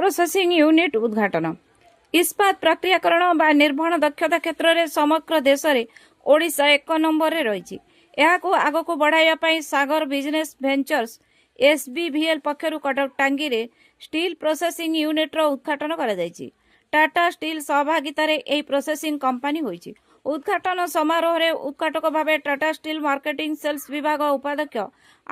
Processing unit उद्घाटन। इस्पात प्रक्रियाकरण बा निर्माण दक्षता क्षेत्र में समग्र देश में ओडिशा 1 नंबर रे रही। यहां आग को बढ़ाई सागर बिजनेस वेंचर्स SBVL पक्षर कटक टांगी रे स्टील प्रोसेसिंग यूनिट रो उद्घाटन करा जायछि। टाटा स्टील सहभागितार यह प्रोसेसिंग कंपनी होइछि। उद्घाटन समारोह रे उद्घाटक भावे टाटा स्टील मार्केटिंग सेल्स विभाग उपाध्यक्ष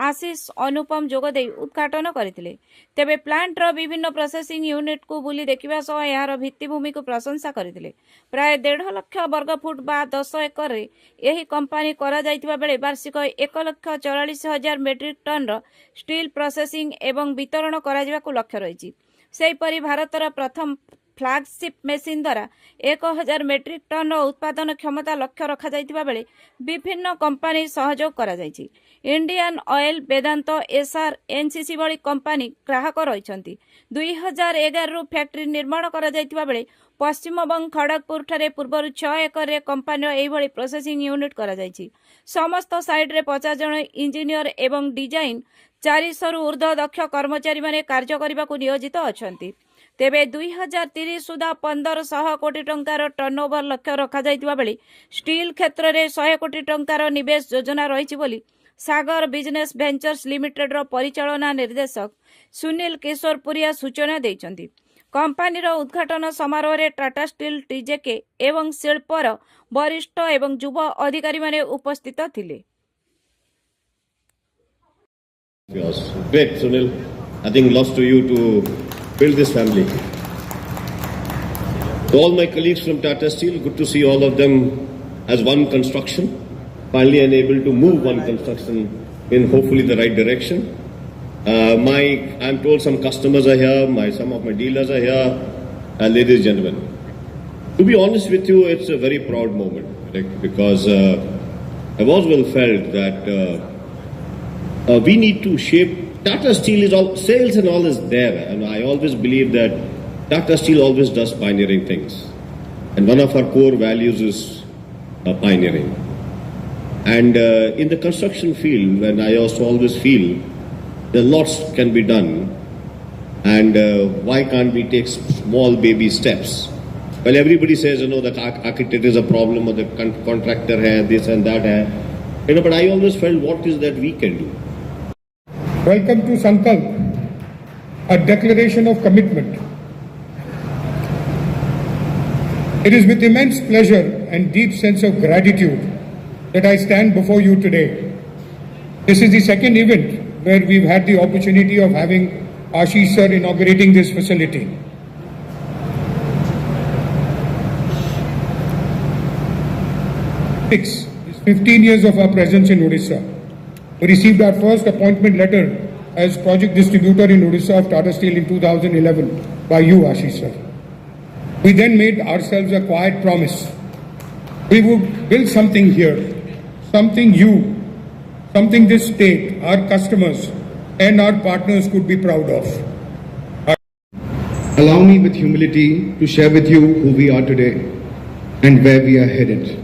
आशीष अनुपम जोगदे उद्घाटन करथिले। तेबे प्लांट रो विभिन्न प्रोसेसिंग यूनिट को बुली देखिबा सह यार भित्तिभूमि को प्रशंसा करथिले। प्राय 1.5 लाख वर्ग फुट बा 10 एकर रे यही कंपनी करा जायतिबा बेले वार्षिक 1,44,000 मेट्रिक टन रो स्टील प्रोसेसिंग एवं वितरण करा जिबा को लक्ष्य रहिछि। सेहिपरि भारतर प्रथम फ्लैगशिप मेसिन द्वारा 1,000 मेट्रिक टन उत्पादन क्षमता लक्ष्य रखा जायतिबा बेले विभिन्न कंपनी सहयोग करा जायछि। इंडियन ऑयल, वेदांत, SR, NCC भली कंपनी ग्राहक रहिछंती। 2011 रु फैक्ट्री निर्माण करा जायतिबा बेले पश्चिमबंग खड़गपुर ठारे पूर्व 6 एकर रे कंपनी एही भली प्रोसेसिंग यूनिट करा जायछि। समस्त साइड रे 50 जन इंजीनियर एवं डिजाइन 400 रु ऊर्ध्व दक्ष कर्मचारी माने कार्य करिबा को नियोजित अछंती। तेबे 2030 सुधा 1500 कोटी टंकार टर्नओवर लक्ष्य रखा जायतिबा बेले स्टील क्षेत्र में 100 कोटी टंकार निवेश योजना रही बोली सागर बिजनेस वेंचर्स लिमिटेड रो परिचालना निर्देशक सुनील किशोर पुरिया सूचना देइछंती। कंपनी उद्घाटन समारोह रे टाटा स्टील TJK एवं शिल्पर वरिष्ठ एवं युव अधिकारी माने उपस्थित थिले। Great, Sunil. I think lost to you to build this family. To all my colleagues from Tata Steel, good to see all of them as one construction, finally able to move one construction in hopefully the right direction. I'm told some customers are here, some of my dealers are here, ladies and gentlemen. To be honest with you, it's a very proud moment, right? Because I've always felt that we need to shape. Tata Steel is all, sales and all is there, and I always believe that Tata Steel always does pioneering things, and one of our core values is pioneering. And in the construction field, when I also always feel that lots can be done, and why can't we take small baby steps? Well, everybody says, the architect is a problem, or the contractor has this and that, but I always felt, what is that we can do? Welcome to Sankalp, a declaration of commitment. It is with immense pleasure and deep sense of gratitude that I stand before you today. This is the second event where we've had the opportunity of having Ashish Sir inaugurating this facility. It's 15 years of our presence in Odisha. We received our first appointment letter as project distributor in Odisha of Tata Steel in 2011 by you, Ashish Sir. We then made ourselves a quiet promise. We would build something here, something something this state, our customers and our partners could be proud of. Allow me with humility to share with you who we are today and where we are headed.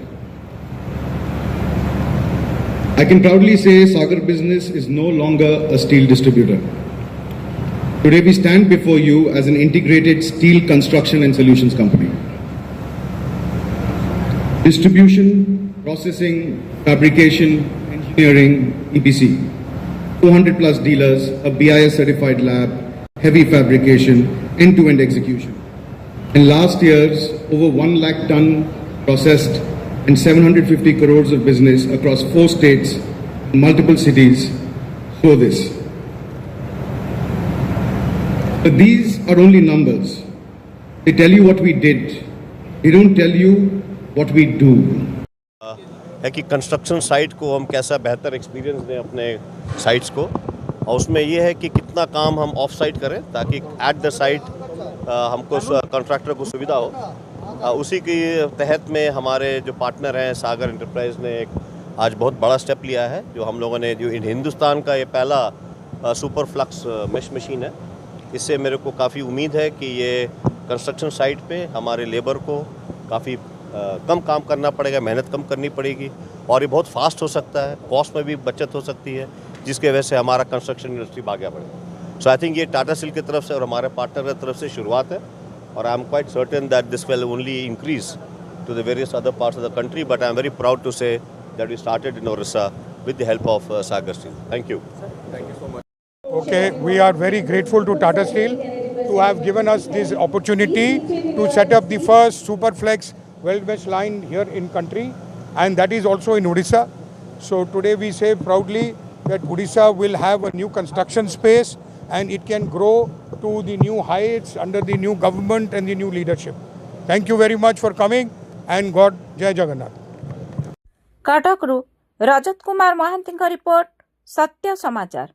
I can proudly say Sagar Business is no longer a steel distributor. Today we stand before you as an integrated steel construction and solutions company. Distribution, processing, fabrication, engineering, EPC. 200 plus dealers, a BIS certified lab, heavy fabrication, end-to-end execution. In last year's, over 1 lakh ton processed and 750 crores of business across 4 states and multiple cities show this. But these are only numbers. They tell you what we did. They don't tell you what we do. है कि construction site को हम कैसा बेहतर experience दें अपने sites को, और उसमें ये है कि कितना काम हम ऑफ साइट करें ताकि एट द साइट हमको कॉन्ट्रैक्टर को सुविधा हो। उसी के तहत में हमारे जो पार्टनर हैं सागर एंटरप्राइज ने एक आज बहुत बड़ा स्टेप लिया है, जो हम लोगों ने जो हिंदुस्तान का ये पहला सुपरफ्लक्स मेश मशीन है। इससे मेरे को काफ़ी उम्मीद है कि ये कंस्ट्रक्शन साइट पे हमारे लेबर को काफ़ी कम काम करना पड़ेगा, मेहनत कम करनी पड़ेगी और ये बहुत फास्ट हो सकता है, कॉस्ट में भी बचत हो सकती है, जिसके वजह से हमारा कंस्ट्रक्शन इंडस्ट्री आगे बढ़ेगा। सो आई थिंक ये टाटा स्टील की तरफ से और हमारे पार्टनर की तरफ से शुरुआत है, और I am quite certain that this will only increase to the various other parts of the country, but I am very proud to say that we started in Orissa with the help of Sagar Steel. Thank you. Thank you so much. Okay, we are very grateful to Tata Steel to have given us this opportunity to set up the first Superflex Weldmesh line here in country, and that is also in Odisha. So today we say proudly that Odisha will have a new construction space and it can grow to the new heights under the new government and the new leadership. Thank you very much for coming, and God Jai Jagannath. कटकरू Rajat Kumar Mahanty report Satya समाचार।